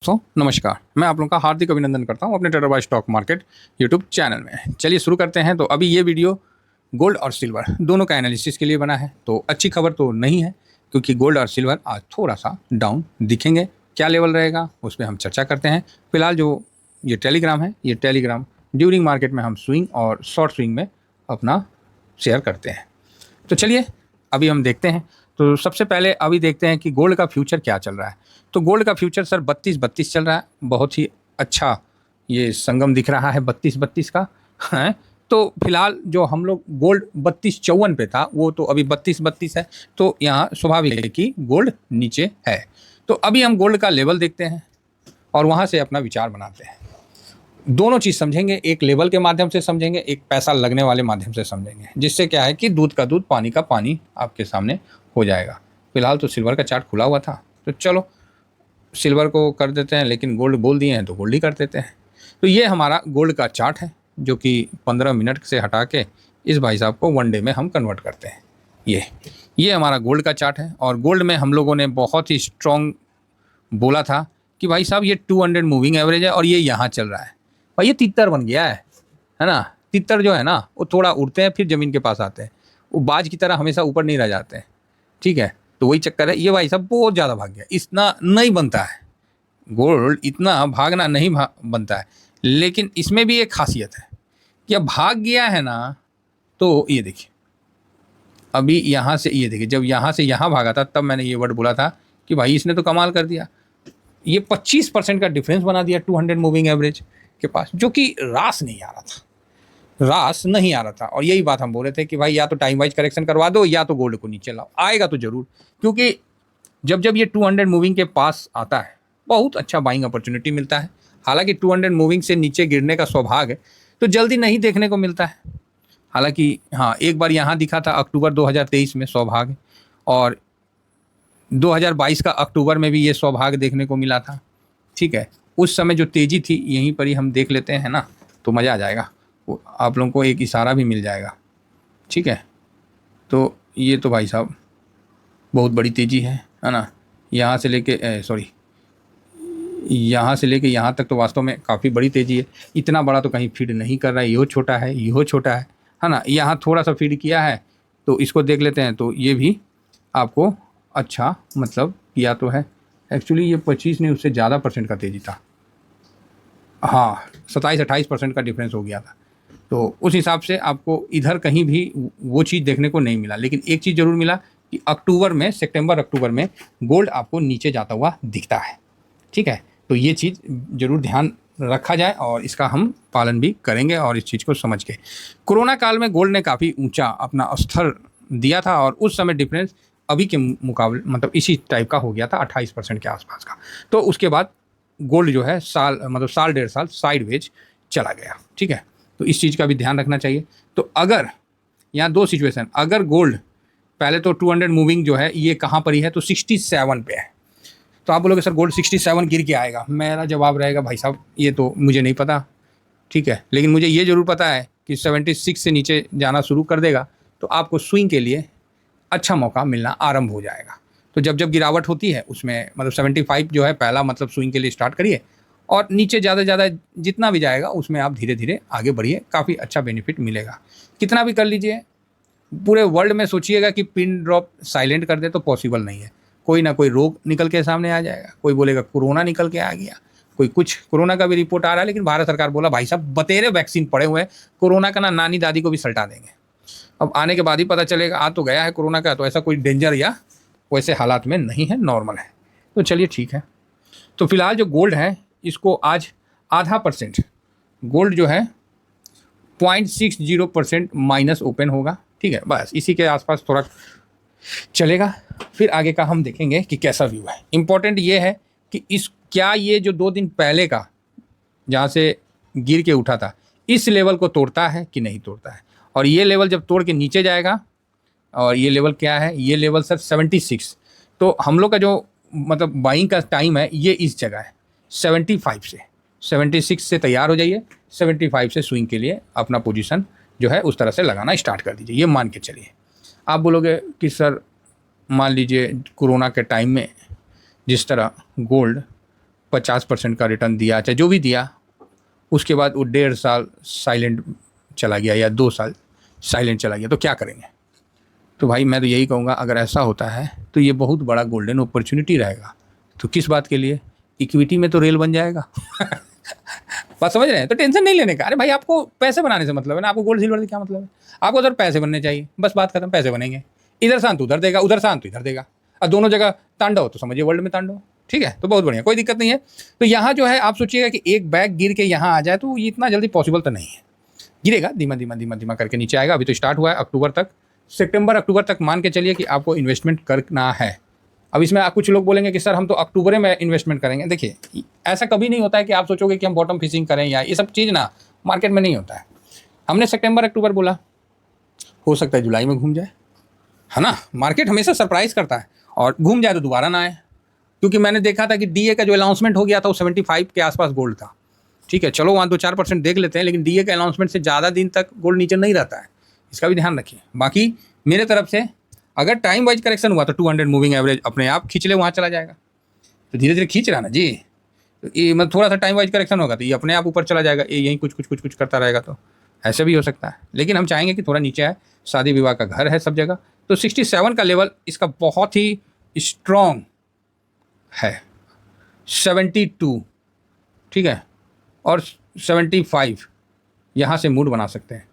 नमस्कार। मैं आप लोगों का हार्दिक अभिनंदन करता हूं अपने trader by stock market YouTube channel में। चलिए शुरू करते हैं। तो अभी ये वीडियो गोल्ड और सिल्वर दोनों का एनालिसिस के लिए बना है। तो अच्छी खबर तो नहीं है, क्योंकि गोल्ड और सिल्वर आज थोड़ा सा डाउन दिखेंगे। क्या लेवल रहेगा उस पर हम चर्चा करते हैं। फिलहाल जो ये टेलीग्राम है, ये टेलीग्राम ड्यूरिंग मार्केट में हम स्विंग और शॉर्ट स्विंग में अपना शेयर करते हैं। तो चलिए अभी हम देखते हैं। तो सबसे पहले अभी देखते हैं कि गोल्ड का फ्यूचर क्या चल रहा है। तो गोल्ड का फ्यूचर सर 32-32 चल रहा है। बहुत ही अच्छा ये संगम दिख रहा है 32-32 का है। तो फिलहाल जो हम लोग गोल्ड 32-54 पे था, वो तो अभी 32-32 है। तो यहाँ स्वाभाविक है कि गोल्ड नीचे है। तो अभी हम गोल्ड का लेवल देखते हैं और वहाँ से अपना विचार बनाते हैं। दोनों चीज़ समझेंगे, एक लेवल के माध्यम से समझेंगे, एक पैसा लगने वाले माध्यम से समझेंगे, जिससे क्या है कि दूध का दूध पानी का पानी आपके सामने हो जाएगा। फिलहाल तो सिल्वर का चार्ट खुला हुआ था, तो चलो सिल्वर को कर देते हैं, लेकिन गोल्ड बोल दिए हैं तो गोल्ड ही कर देते हैं। तो ये हमारा गोल्ड का चार्ट है, जो कि 15 मिनट से हटा के इस भाई साहब को वन डे में हम कन्वर्ट करते हैं। ये हमारा गोल्ड का चार्ट है। और गोल्ड में हम लोगों ने बहुत ही स्ट्रॉन्ग बोला था कि भाई साहब ये 200 मूविंग एवरेज है और ये यहाँ चल रहा है। भाई ये तितर बन गया है ना। तितर जो है ना, वो थोड़ा उड़ते हैं फिर ज़मीन के पास आते हैं, वो बाज की तरह हमेशा ऊपर नहीं रह जाते हैं। ठीक है, तो वही चक्कर है। ये भाई साहब बहुत ज़्यादा भाग गया। इतना नहीं बनता है गोल्ड, इतना भागना नहीं बनता है। लेकिन इसमें भी एक खासियत है कि अब भाग गया है ना, तो ये देखिए अभी यहाँ से, ये देखिए जब यहाँ से यहाँ भागा था तब मैंने ये वर्ड बोला था कि भाई इसने तो कमाल कर दिया। ये 25% का डिफरेंस बना दिया 200 मूविंग एवरेज के पास, जो कि रास नहीं आ रहा था। और यही बात हम बोल रहे थे कि भाई या तो टाइम वाइज करेक्शन करवा दो या तो गोल्ड को नीचे लाओ। आएगा तो जरूर, क्योंकि जब जब ये 200 मूविंग के पास आता है बहुत अच्छा बाइंग अपॉर्चुनिटी मिलता है। हालांकि 200 मूविंग से नीचे गिरने का सौभाग्य तो जल्दी नहीं देखने को मिलता है। हालांकि हाँ, एक बार यहाँ दिखा था अक्टूबर 2023 में सौभाग्य, और 2022 का अक्टूबर में भी ये सौभाग्य देखने को मिला था। ठीक है, उस समय जो तेज़ी थी यहीं पर ही हम देख लेते हैं ना, तो मज़ा आ जाएगा। आप लोगों को एक इशारा भी मिल जाएगा। ठीक है, तो ये तो भाई साहब बहुत बड़ी तेज़ी है ना। यहाँ से लेके यहाँ तक तो वास्तव में काफ़ी बड़ी तेज़ी है। इतना बड़ा तो कहीं फीड नहीं कर रहा है, यो छोटा है ना। यहाँ थोड़ा सा फीड किया है, तो इसको देख लेते हैं। तो ये भी आपको अच्छा मतलब किया तो है। एक्चुअली ये 25 नहीं, उससे ज़्यादा परसेंट का तेज़ी था। हाँ, 27-28% का डिफरेंस हो गया था। तो उस हिसाब से आपको इधर कहीं भी वो चीज़ देखने को नहीं मिला। लेकिन एक चीज़ ज़रूर मिला कि सितंबर अक्टूबर में गोल्ड आपको नीचे जाता हुआ दिखता है। ठीक है, तो ये चीज़ ज़रूर ध्यान रखा जाए और इसका हम पालन भी करेंगे। और इस चीज़ को समझ के कोरोना काल में गोल्ड ने काफ़ी ऊंचा अपना स्तर दिया था, और उस समय डिफरेंस अभी के मुकाबले मतलब इसी टाइप का हो गया था 28% के आसपास का। तो उसके बाद गोल्ड जो है साल डेढ़ साल साइडवेज चला गया। ठीक है, तो इस चीज़ का भी ध्यान रखना चाहिए। तो अगर यहाँ दो सिचुएशन, अगर गोल्ड पहले तो 200 मूविंग जो है ये कहाँ पर ही है, तो 67 पे है। तो आप बोलोगे सर गोल्ड 67 गिर के आएगा। मेरा जवाब रहेगा भाई साहब ये तो मुझे नहीं पता। ठीक है, लेकिन मुझे ये ज़रूर पता है कि 76 से नीचे जाना शुरू कर देगा तो आपको स्विंग के लिए अच्छा मौका मिलना आरंभ हो जाएगा। तो जब जब गिरावट होती है उसमें मतलब 75 जो है पहला मतलब स्विंग के लिए स्टार्ट करिए, और नीचे ज़्यादा जितना भी जाएगा उसमें आप धीरे धीरे आगे बढ़िए, काफ़ी अच्छा बेनिफिट मिलेगा। कितना भी कर लीजिए, पूरे वर्ल्ड में सोचिएगा कि पिन ड्रॉप साइलेंट कर दे तो पॉसिबल नहीं है। कोई ना कोई रोग निकल के सामने आ जाएगा। कोई बोलेगा कोरोना निकल के आ गया, कोई कुछ, कोरोना का भी रिपोर्ट आ रहा है। लेकिन भारत सरकार बोला भाई साहब बतेरे वैक्सीन पड़े हुए हैं, कोरोना का ना नानी दादी को भी सल्टा देंगे। अब आने के बाद ही पता चलेगा। आ तो गया है कोरोना का, तो ऐसा कोई डेंजर या वैसे हालात में नहीं है, नॉर्मल है। तो चलिए ठीक है। तो फिलहाल जो गोल्ड है इसको आज आधा % गोल्ड जो है 0.60% माइनस ओपन होगा। ठीक है, बस इसी के आसपास थोड़ा चलेगा। फिर आगे का हम देखेंगे कि कैसा व्यू है। इम्पोर्टेंट ये है कि क्या ये जो 2 दिन पहले का जहाँ से गिर के उठा था इस लेवल को तोड़ता है कि नहीं तोड़ता है। और ये लेवल जब तोड़ के नीचे जाएगा, और ये लेवल क्या है, ये लेवल सर 76। तो हम लोग का जो मतलब बाइंग का टाइम है ये इस जगह है 75 से। 76 से तैयार हो जाइए, 75 से स्विंग के लिए अपना पोजीशन जो है उस तरह से लगाना स्टार्ट कर दीजिए। ये मान के चलिए। आप बोलोगे कि सर मान लीजिए कोरोना के टाइम में जिस तरह गोल्ड 50% का रिटर्न दिया, चाहे जो भी दिया, उसके बाद वो 1.5 साल साइलेंट चला गया या 2 साल साइलेंट चला गया, तो क्या करेंगे? तो भाई मैं तो यही कहूँगा, अगर ऐसा होता है तो ये बहुत बड़ा गोल्डन अपॉर्चुनिटी रहेगा। तो किस बात के लिए? इक्विटी में तो रेल बन जाएगा। बात समझ रहे हैं? तो टेंशन नहीं लेने का। अरे भाई आपको पैसे बनाने से मतलब है ना, आपको गोल्ड सिल्वर से क्या मतलब है? आपको उधर पैसे बनने चाहिए, बस बात खत्म, पैसे बनेंगे। इधर शांत उधर देगा, उधर शांत इधर देगा, और दोनों जगह तांडव, तो समझिए वर्ल्ड में तांडव। ठीक है, तो बहुत बढ़िया, कोई दिक्कत नहीं है। तो यहाँ जो है आप सोचिएगा कि एक बैग गिर के यहाँ आ जाए, तो ये इतना जल्दी पॉसिबल तो नहीं है। गिरेगा, धीमा धीमा धीमा धीमा करके नीचे आएगा। अभी तो स्टार्ट हुआ है, अक्टूबर तक, सितंबर अक्टूबर तक मान के चलिए कि आपको इन्वेस्टमेंट करना है। अब इसमें कुछ लोग बोलेंगे कि सर हम तो अक्टूबर में इन्वेस्टमेंट करेंगे। देखिए ऐसा कभी नहीं होता है कि आप सोचोगे कि हम बॉटम फिशिंग करें, या ये सब चीज़ ना मार्केट में नहीं होता है। हमने सितंबर अक्टूबर बोला, हो सकता है जुलाई में घूम जाए, है ना। मार्केट हमेशा सरप्राइज करता है, और घूम जाए तो दोबारा ना आए। क्योंकि मैंने देखा था कि डीए का जो अनाउंसमेंट हो गया था वो 75 के आसपास गोल्ड था। ठीक है, चलो वहाँ 2-4% देख लेते हैं, लेकिन डीए के अनाउंसमेंट से ज़्यादा दिन तक गोल्ड नीचे नहीं रहता है, इसका भी ध्यान रखिए। बाकी मेरे तरफ से अगर टाइम वाइज करेक्शन हुआ तो 200 मूविंग एवरेज अपने आप खींच ले, वहाँ चला जाएगा। तो धीरे धीरे खींच रहा ना जी, तो ये मतलब थोड़ा सा टाइम वाइज करेक्शन होगा तो ये अपने आप ऊपर चला जाएगा, ये यहीं कुछ करता रहेगा, तो ऐसे भी हो सकता है। लेकिन हम चाहेंगे कि थोड़ा नीचे आए, शादी विवाह का घर है सब जगह। तो 67 का लेवल इसका बहुत ही स्ट्रॉन्ग है, 72, ठीक है, और 75 यहाँ से मूड बना सकते हैं।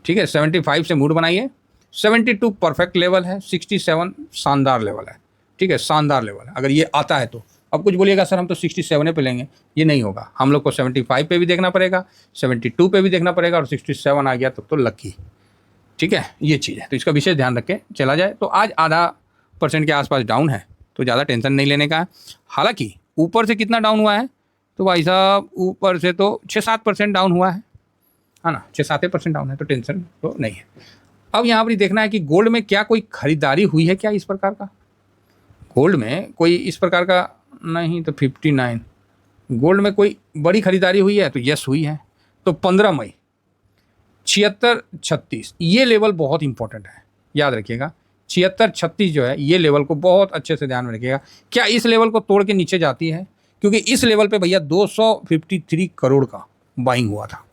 ठीक है, 75 से मूड बनाइए, 72 परफेक्ट लेवल है, 67 शानदार लेवल है। ठीक है, शानदार लेवल है अगर ये आता है तो। अब कुछ बोलिएगा सर हम तो 67 पे लेंगे, ये नहीं होगा। हम लोग को 75 पे भी देखना पड़ेगा, 72 पे भी देखना पड़ेगा, और 67 आ गया तब तो लकी। ठीक है, ये चीज़ है, तो इसका विशेष ध्यान रख के चला जाए। तो आज ½ % के आसपास डाउन है, तो ज़्यादा टेंशन नहीं लेने का है। हालांकि ऊपर से कितना डाउन हुआ है, तो भाई साहब ऊपर से तो 6-7% डाउन हुआ है ना, 6-7% डाउन है, तो टेंशन तो नहीं है। अब यहाँ पर देखना है कि गोल्ड में क्या कोई खरीदारी हुई है क्या इस प्रकार का। गोल्ड में कोई इस प्रकार का नहीं, तो 59 गोल्ड में कोई बड़ी खरीदारी हुई है, तो यस हुई है। तो 15 मई 76-36 ये लेवल बहुत इंपॉर्टेंट है, याद रखिएगा। 76-36 जो है ये लेवल को बहुत अच्छे से ध्यान में रखिएगा। क्या इस लेवल को तोड़ के नीचे जाती है? क्योंकि इस लेवल पे भैया 253 करोड़ का बाइंग हुआ था,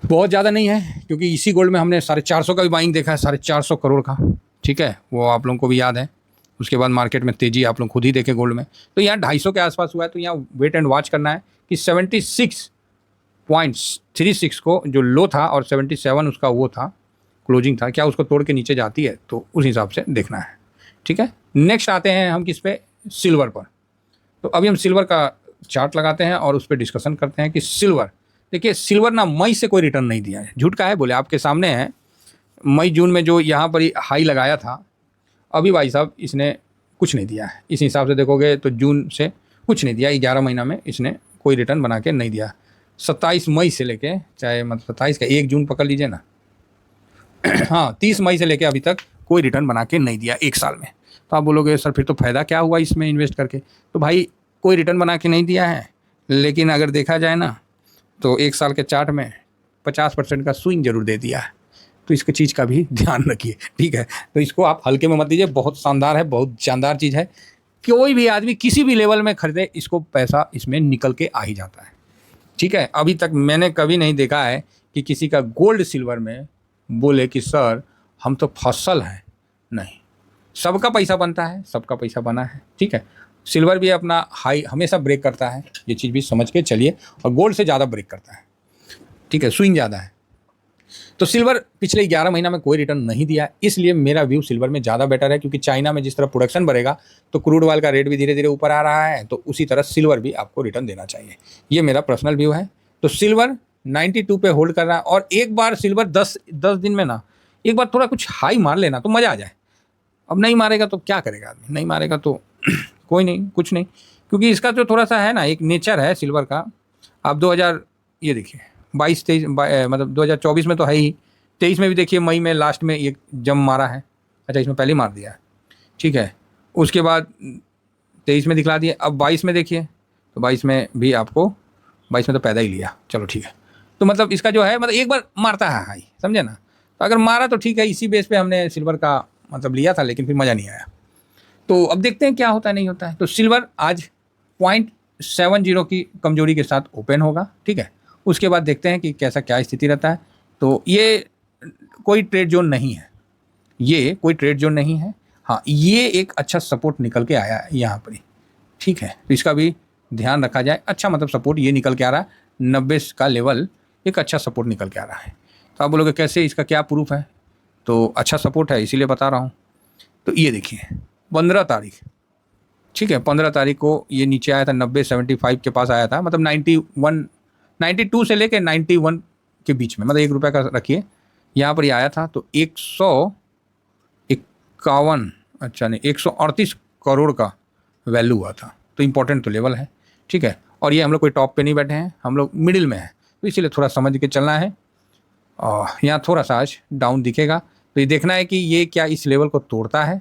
बहुत ज़्यादा नहीं है। क्योंकि इसी गोल्ड में हमने 450 का भी बाइंग देखा है, 450 करोड़ का। ठीक है, वो आप लोगों को भी याद है। उसके बाद मार्केट में तेज़ी आप लोग खुद ही देखे गोल्ड में। तो यहाँ 250 के आसपास हुआ है, तो यहाँ वेट एंड वॉच करना है कि 76.36 को जो लो था, और 77 उसका वो था क्लोजिंग था, क्या उसको तोड़ के नीचे जाती है, तो उस हिसाब से देखना है। ठीक है, नेक्स्ट आते हैं हम किस पे, सिल्वर पर। तो अभी हम सिल्वर का चार्ट लगाते हैं और उस पर डिस्कशन करते हैं कि सिल्वर, देखिए सिल्वर ना मई से कोई रिटर्न नहीं दिया है। झूठ का है बोले, आपके सामने है। मई जून में जो यहाँ पर हाई लगाया था, अभी भाई साहब इसने कुछ नहीं दिया है। इस हिसाब से देखोगे तो जून से कुछ नहीं दिया, 11 महीना में इसने कोई रिटर्न बना के नहीं दिया। 27 मई से लेके, चाहे मतलब 27 का 1 जून पकड़ लीजिए ना, हाँ 30 मई से लेके अभी तक कोई रिटर्न बना के नहीं दिया 1 साल में। तो आप बोलोगे सर फिर तो फ़ायदा क्या हुआ इसमें इन्वेस्ट करके। तो भाई कोई रिटर्न बना के नहीं दिया है, लेकिन अगर देखा जाए ना तो 1 साल के चार्ट में 50% का स्विंग जरूर दे दिया है। तो इसकी चीज़ का भी ध्यान रखिए। ठीक है, तो इसको आप हल्के में मत लीजिए, बहुत शानदार है, बहुत शानदार चीज़ है। कोई भी आदमी किसी भी लेवल में खरीदे, इसको पैसा इसमें निकल के आ ही जाता है। ठीक है, अभी तक मैंने कभी नहीं देखा है कि किसी का गोल्ड सिल्वर में बोले कि सर हम तो फसल हैं। नहीं, सबका पैसा बनता है, सबका पैसा बना है। ठीक है, सिल्वर भी अपना हाई हमेशा ब्रेक करता है, ये चीज़ भी समझ के चलिए, और गोल्ड से ज़्यादा ब्रेक करता है। ठीक है, स्विंग ज़्यादा है। तो सिल्वर पिछले 11 महीना में कोई रिटर्न नहीं दिया, इसलिए मेरा व्यू सिल्वर में ज़्यादा बेटर है। क्योंकि चाइना में जिस तरह प्रोडक्शन बढ़ेगा तो क्रूड ऑयल का रेट भी धीरे धीरे ऊपर आ रहा है, तो उसी तरह सिल्वर भी आपको रिटर्न देना चाहिए। ये मेरा पर्सनल व्यू है। तो सिल्वर 92 पे होल्ड कर रहा है, और एक बार सिल्वर 10 दिन में ना एक बार थोड़ा कुछ हाई मार लेना तो मज़ा आ जाए। अब नहीं मारेगा तो क्या करेगा आदमी, नहीं मारेगा तो कोई नहीं, कुछ नहीं। क्योंकि इसका जो थोड़ा सा है ना, एक नेचर है सिल्वर का। आप 2000 ये देखिए 22-23 मतलब 2024 में तो है ही, 23 में भी देखिए मई में लास्ट में ये जम मारा है। अच्छा, इसमें पहले मार दिया है। ठीक है, उसके बाद 23 में दिखला दिया। अब 22 में देखिए, तो 22 में भी आपको, 22 में तो पैदा ही लिया, चलो ठीक है। तो मतलब इसका जो है, मतलब एक बार मारता है हाई, समझे ना। तो अगर मारा तो ठीक है, इसी बेस पे हमने सिल्वर का मतलब लिया था, लेकिन फिर मज़ा नहीं आया। तो अब देखते हैं क्या होता है नहीं होता है। तो सिल्वर आज 70 की कमजोरी के साथ ओपन होगा, ठीक है। उसके बाद देखते हैं कि कैसा क्या स्थिति रहता है। तो ये कोई ट्रेड जोन नहीं है, ये कोई ट्रेड जोन नहीं है। हाँ, ये एक अच्छा सपोर्ट निकल के आया है यहाँ पर ही, ठीक है। तो इसका भी ध्यान रखा जाए। अच्छा मतलब सपोर्ट ये निकल के आ रहा है, 90 का लेवल एक अच्छा सपोर्ट निकल के आ रहा है। तो आप बोलोगे कैसे, इसका क्या प्रूफ है? तो अच्छा सपोर्ट है इसीलिए बता रहा हूँ। तो ये देखिए 15 तारीख, ठीक है, 15 तारीख को ये नीचे आया था 90-75 के पास आया था, मतलब 91 92 से लेकर 91 के बीच में, मतलब ₹1 का रखिए, यहाँ पर ये आया था। तो 151, अच्छा नहीं 138 करोड़ का वैल्यू हुआ था। तो इम्पोर्टेंट तो लेवल है, ठीक है। और ये हम लोग कोई टॉप पे नहीं बैठे हैं, हम लोग मिडिल में हैं, तो इसीलिए थोड़ा समझ के चलना है। और यहाँ थोड़ा सा आज डाउन दिखेगा, तो ये देखना है कि ये क्या इस लेवल को तोड़ता है,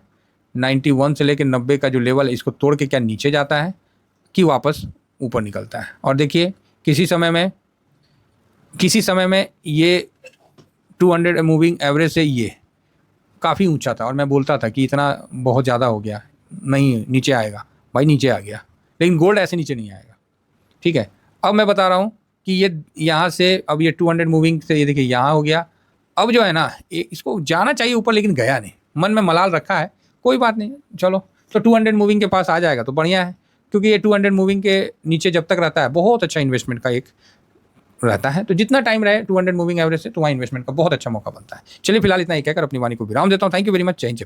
91 से लेकर 90 का जो लेवल है, इसको तोड़ के क्या नीचे जाता है कि वापस ऊपर निकलता है। और देखिए किसी समय में ये 200 मूविंग एवरेज से ये काफ़ी ऊंचा था, और मैं बोलता था कि इतना बहुत ज़्यादा हो गया, नहीं नीचे आएगा, भाई नीचे आ गया। लेकिन गोल्ड ऐसे नीचे नहीं आएगा, ठीक है। अब मैं बता रहा हूँ कि ये यहाँ से अब ये 200 मूविंग से ये देखिए यहाँ हो गया। अब जो है ना इसको जाना चाहिए ऊपर, लेकिन गया नहीं, मन में मलाल रखा है, कोई बात नहीं, चलो। तो 200 मूविंग के पास आ जाएगा तो बढ़िया है, क्योंकि ये 200 मूविंग के नीचे जब तक रहता है बहुत अच्छा इन्वेस्टमेंट का एक रहता है। तो जितना टाइम रहे 200 मूविंग एवरेज से, तो वहाँ इन्वेस्टमेंट का बहुत अच्छा मौका बनता है। चलिए फिलहाल इतना ही कहकर अपनी वाणी को विराम देता हूँ। Thank you very much. जय हिंद।